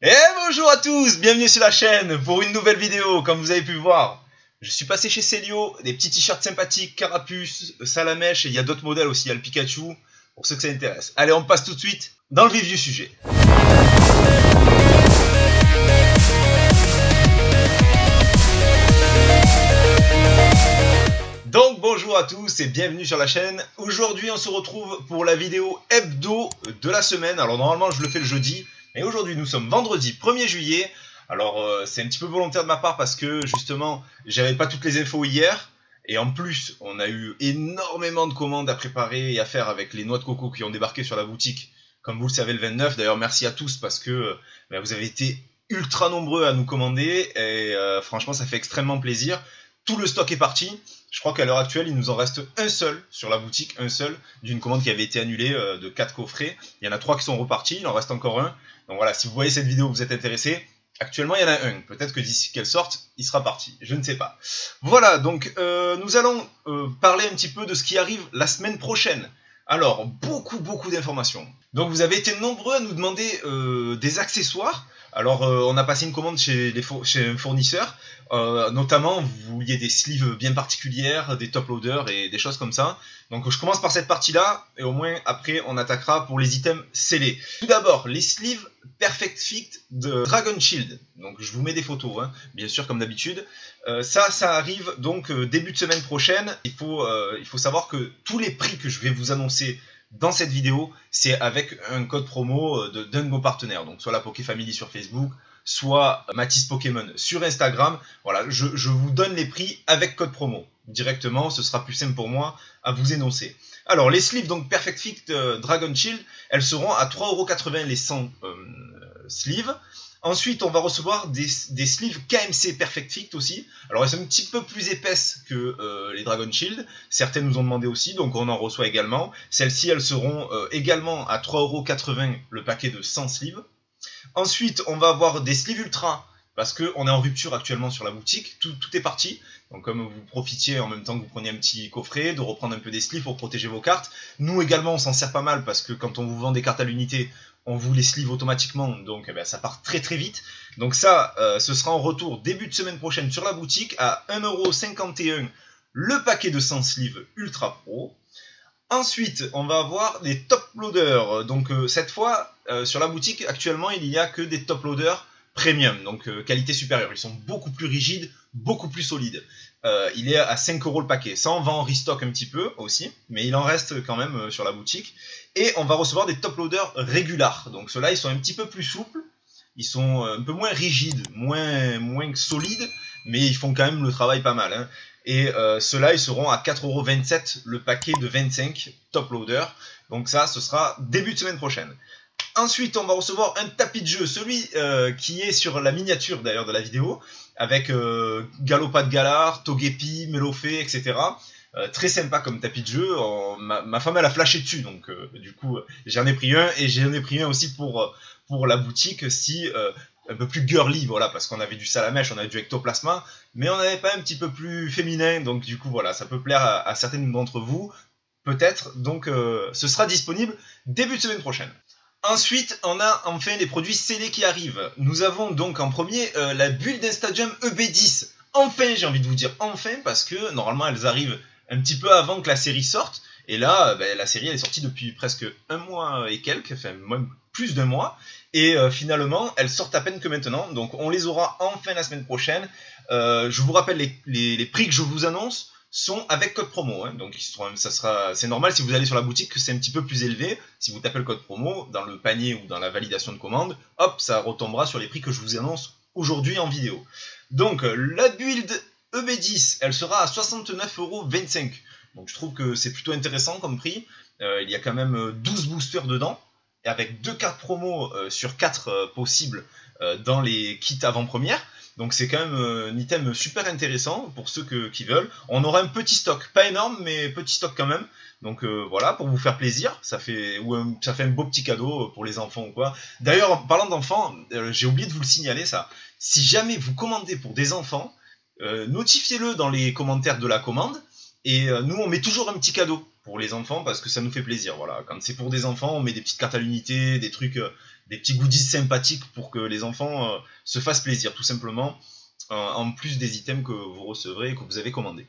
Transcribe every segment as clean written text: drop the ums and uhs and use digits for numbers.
Et bonjour à tous, bienvenue sur la chaîne pour une nouvelle vidéo. Comme vous avez pu voir, je suis passé chez Célio, des petits t-shirts sympathiques, Carapuce, Salamèche, et il y a d'autres modèles aussi, il y a le Pikachu, pour ceux que ça intéresse. Allez, on passe tout de suite dans le vif du sujet. Donc bonjour à tous et bienvenue sur la chaîne. Aujourd'hui on se retrouve pour la vidéo hebdo de la semaine. Alors normalement je le fais le jeudi, mais aujourd'hui nous sommes vendredi 1er juillet. Alors c'est un petit peu volontaire de ma part parce que justement j'avais pas toutes les infos hier. Et en plus on a eu énormément de commandes à préparer et à faire avec les noix de coco qui ont débarqué sur la boutique. Comme vous le savez le 29, d'ailleurs merci à tous parce que vous avez été ultra nombreux à nous commander. Et franchement ça fait extrêmement plaisir. Tout le stock est parti. Je crois qu'à l'heure actuelle, il nous en reste un seul sur la boutique, un seul, d'une commande qui avait été annulée de 4 coffrets. Il y en a 3 qui sont repartis, il en reste encore un. Donc voilà, si vous voyez cette vidéo, vous êtes intéressé. Actuellement, il y en a un. Peut-être que d'ici qu'elle sorte, il sera parti. Je ne sais pas. Voilà, donc nous allons parler un petit peu de ce qui arrive la semaine prochaine. Alors, beaucoup d'informations. Donc vous avez été nombreux à nous demander des accessoires. Alors on a passé une commande chez un fournisseur. Notamment, vous vouliez des sleeves bien particulières, des top loaders et des choses comme ça. Donc je commence par cette partie-là, et au moins après on attaquera pour les items scellés. Tout d'abord, les sleeves Perfect Fit de Dragon Shield. Donc je vous mets des photos, hein, bien sûr comme d'habitude. Ça arrive donc début de semaine prochaine. Il faut savoir que tous les prix que je vais vous annoncer dans cette vidéo, c'est avec un code promo d'un de nos partenaires. Donc soit la Poké Family sur Facebook, soit Matisse Pokémon sur Instagram. Voilà, je vous donne les prix avec code promo. Directement, ce sera plus simple pour moi à vous énoncer. Alors, les sleeves, donc Perfect Fit Dragon Shield, elles seront à 3,80€ les 100 sleeves. Ensuite, on va recevoir des sleeves KMC Perfect Fit aussi. Alors, elles sont un petit peu plus épaisses que les Dragon Shield. Certaines nous ont demandé aussi, donc on en reçoit également. Celles-ci, elles seront également à 3,80€ le paquet de 100 sleeves. Ensuite, on va avoir des sleeves ultra, parce qu'on est en rupture actuellement sur la boutique, tout est parti. Donc comme vous profitiez en même temps que vous preniez un petit coffret, de reprendre un peu des sleeves pour protéger vos cartes. Nous également, on s'en sert pas mal, parce que quand on vous vend des cartes à l'unité, on vous les sleeve automatiquement, donc ça part très vite. Donc ça, ce sera en retour début de semaine prochaine sur la boutique à 1,51€ le paquet de 100 sleeves Ultra Pro. Ensuite, on va avoir des top loaders. Donc cette fois, sur la boutique, actuellement, il n'y a que des top loaders premium, donc qualité supérieure. Ils sont beaucoup plus rigides, beaucoup plus solides. Il est à 5€ le paquet. Ça, on va en restock un petit peu aussi, mais il en reste quand même sur la boutique. Et on va recevoir des top loaders régulars. Donc ceux-là, ils sont un petit peu plus souples. Ils sont un peu moins rigides, moins solides, mais ils font quand même le travail pas mal, hein. Et ceux-là, ils seront à 4,27€ le paquet de 25 top loaders. Donc ça, ce sera début de semaine prochaine. Ensuite, on va recevoir un tapis de jeu, celui qui est sur la miniature d'ailleurs de la vidéo, avec Galopade Galar, Togepi, Melofée, etc. Très sympa comme tapis de jeu. Ma femme, elle a flashé dessus, donc du coup, j'en ai pris un, et j'en ai pris un aussi pour la boutique, si un peu plus girly, voilà, parce qu'on avait du Salamèche, on avait du Ectoplasma, mais on n'avait pas un petit peu plus féminin, donc du coup, voilà, ça peut plaire à certaines d'entre vous, peut-être, donc ce sera disponible début de semaine prochaine. Ensuite, on a enfin les produits scellés qui arrivent. Nous avons donc en premier la bulle d'Instadium EB10. Enfin, j'ai envie de vous dire enfin, parce que normalement elles arrivent un petit peu avant que la série sorte. Et là, la série elle est sortie depuis presque un mois et quelques, enfin même plus d'un mois. Et finalement, elles sortent à peine que maintenant. Donc on les aura enfin la semaine prochaine. Je vous rappelle les prix que je vous annonce sont avec code promo, hein. Donc c'est normal si vous allez sur la boutique que c'est un petit peu plus élevé. Si vous tapez le code promo dans le panier ou dans la validation de commande, hop, ça retombera sur les prix que je vous annonce aujourd'hui en vidéo. Donc la build EB10, elle sera à 69,25€. Donc je trouve que c'est plutôt intéressant comme prix. Il y a quand même 12 boosters dedans, et avec 2 cartes promo sur 4 possibles dans les kits avant-première. Donc c'est quand même un item super intéressant pour ceux qui veulent. On aura un petit stock, pas énorme, mais petit stock quand même. Donc voilà, pour vous faire plaisir, ça fait un beau petit cadeau pour les enfants ou quoi. D'ailleurs, en parlant d'enfants, j'ai oublié de vous le signaler ça. Si jamais vous commandez pour des enfants, notifiez-le dans les commentaires de la commande. Et nous, on met toujours un petit cadeau pour les enfants parce que ça nous fait plaisir. Voilà, quand c'est pour des enfants, on met des petites cartes à l'unité, des trucs, des petits goodies sympathiques pour que les enfants se fassent plaisir, tout simplement, en plus des items que vous recevrez et que vous avez commandés.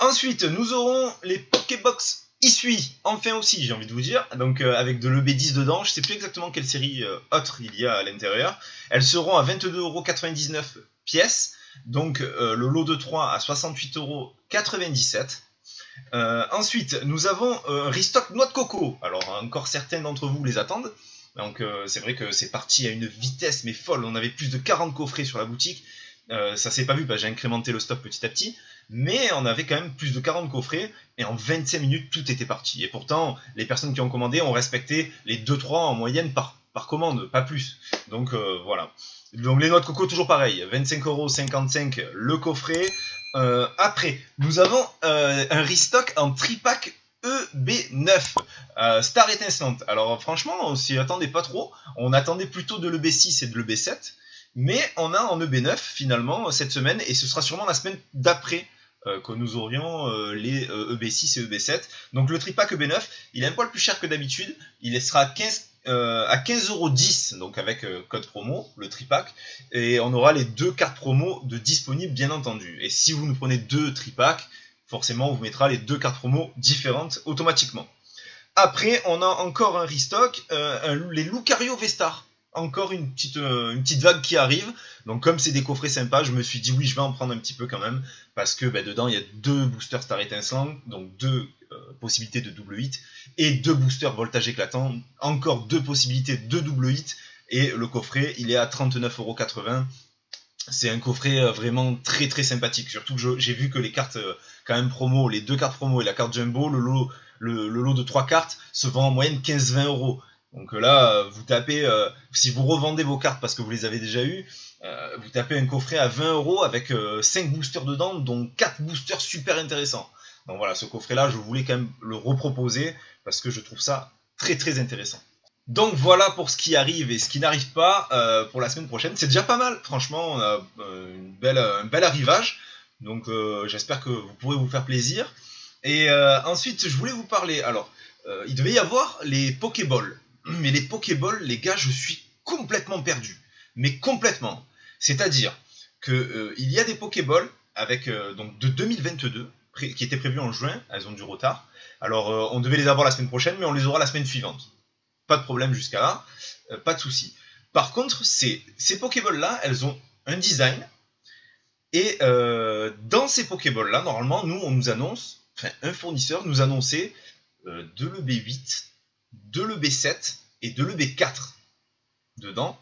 Ensuite, nous aurons les Pokébox Isui, enfin aussi, j'ai envie de vous dire, donc avec de l'EB10 dedans. Je sais plus exactement quelle série autre il y a à l'intérieur. Elles seront à 22,99€ pièces, donc le lot de 3 à 68,97€. Ensuite, nous avons un restock noix de coco. Alors, encore certains d'entre vous les attendent. Donc, c'est vrai que c'est parti à une vitesse mais folle. On avait plus de 40 coffrets sur la boutique. Ça s'est pas vu, j'ai incrémenté le stock petit à petit. Mais on avait quand même plus de 40 coffrets. Et en 25 minutes, tout était parti. Et pourtant, les personnes qui ont commandé ont respecté les 2-3 en moyenne par commande, pas plus. Donc, voilà. Donc, les noix de coco, toujours pareil. 25,55€ le coffret. Après, nous avons un restock en tripack EB9 Star étincelante. Alors franchement, on s'y attendait pas trop. On attendait plutôt de l'EB6 et de l'EB7. Mais on a en EB9 finalement cette semaine. Et ce sera sûrement la semaine d'après que nous aurions les EB6 et EB7. Donc le tripack EB9, il est un poil plus cher que d'habitude. Il sera à 15,10€, donc avec code promo, le tripack, et on aura les 2 cartes promo de disponibles bien entendu. Et si vous nous prenez 2 tripacks, forcément on vous mettra les 2 cartes promo différentes automatiquement. Après, on a encore un restock, les Lucario V-Star. Encore une petite vague qui arrive. Donc comme c'est des coffrets sympas, je me suis dit oui, je vais en prendre un petit peu quand même, parce que dedans il y a 2 boosters Star étincelant, donc 2 possibilités de double hit, et 2 boosters voltage éclatant, encore 2 possibilités de double hit, et le coffret il est à 39,80€. C'est un coffret vraiment très très sympathique, surtout que j'ai vu que les cartes quand même promo, les 2 cartes promo et la carte jumbo, le lot de 3 cartes se vend en moyenne 15-20€. Donc là, vous tapez, si vous revendez vos cartes parce que vous les avez déjà eues, vous tapez un coffret à 20€ avec 5 boosters dedans, dont 4 boosters super intéressants. Donc voilà, ce coffret-là, je voulais quand même le reproposer parce que je trouve ça très très intéressant. Donc voilà pour ce qui arrive et ce qui n'arrive pas pour la semaine prochaine. C'est déjà pas mal, franchement, on a un bel arrivage. Donc j'espère que vous pourrez vous faire plaisir. Et ensuite, je voulais vous parler. Alors, il devait y avoir les Pokéballs. Mais les Pokéballs, les gars, je suis complètement perdu. Mais complètement. C'est-à-dire que il y a des Pokéballs avec donc de 2022 qui étaient prévus en juin. Elles ont du retard. Alors, on devait les avoir la semaine prochaine, mais on les aura la semaine suivante. Pas de problème jusqu'à là, pas de souci. Par contre, ces Pokéballs-là, elles ont un design. Et dans ces Pokéballs-là, normalement, nous, on nous annonce, enfin, un fournisseur nous annonçait de l'EB8, de l'EB7 et de l'EB4 dedans.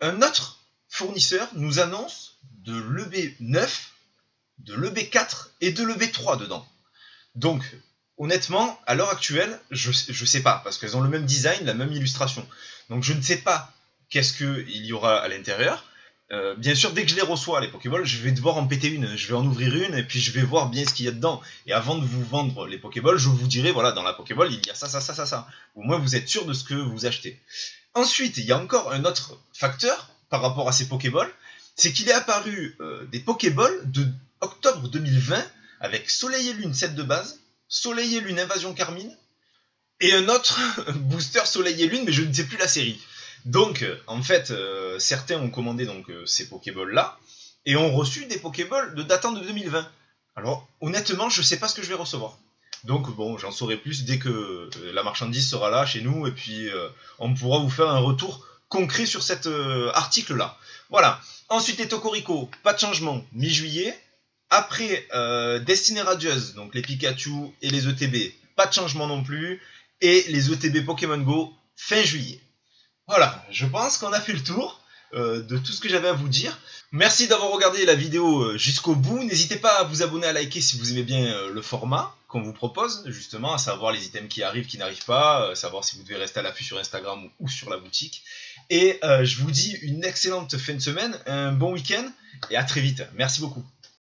Un autre fournisseur nous annonce de l'EB9, de l'EB4 et de l'EB3 dedans. Donc, honnêtement, à l'heure actuelle, je sais pas, parce qu'elles ont le même design, la même illustration. Donc je ne sais pas qu'est-ce qu'il y aura à l'intérieur. Bien sûr, dès que je les reçois, les Pokéballs, je vais devoir en péter une, je vais en ouvrir une, et puis je vais voir bien ce qu'il y a dedans. Et avant de vous vendre les Pokéballs, je vous dirai, voilà, dans la Pokéball, il y a ça, ça, ça, ça, ça. Au moins, vous êtes sûr de ce que vous achetez. Ensuite, il y a encore un autre facteur par rapport à ces Pokéballs, c'est qu'il est apparu des Pokéballs de octobre 2020, avec Soleil et Lune, set de base, Soleil et Lune, Invasion Carmine, et un autre booster Soleil et Lune, mais je ne sais plus la série. Donc, en fait, certains ont commandé donc ces Pokéballs-là, et ont reçu des Pokéballs datant de 2020. Alors, honnêtement, je ne sais pas ce que je vais recevoir. Donc, bon, j'en saurai plus dès que la marchandise sera là, chez nous, et puis on pourra vous faire un retour concret sur cet article-là. Voilà. Ensuite, les Tocorico, pas de changement, mi-juillet. Après, Destiny Radieuse, donc les Pikachu et les ETB, pas de changement non plus. Et les ETB Pokémon Go, fin juillet. Voilà, je pense qu'on a fait le tour de tout ce que j'avais à vous dire. Merci d'avoir regardé la vidéo jusqu'au bout. N'hésitez pas à vous abonner, à liker si vous aimez bien le format qu'on vous propose, justement, à savoir les items qui arrivent, qui n'arrivent pas, savoir si vous devez rester à l'affût sur Instagram ou sur la boutique. Et je vous dis une excellente fin de semaine, un bon week-end, et à très vite. Merci beaucoup.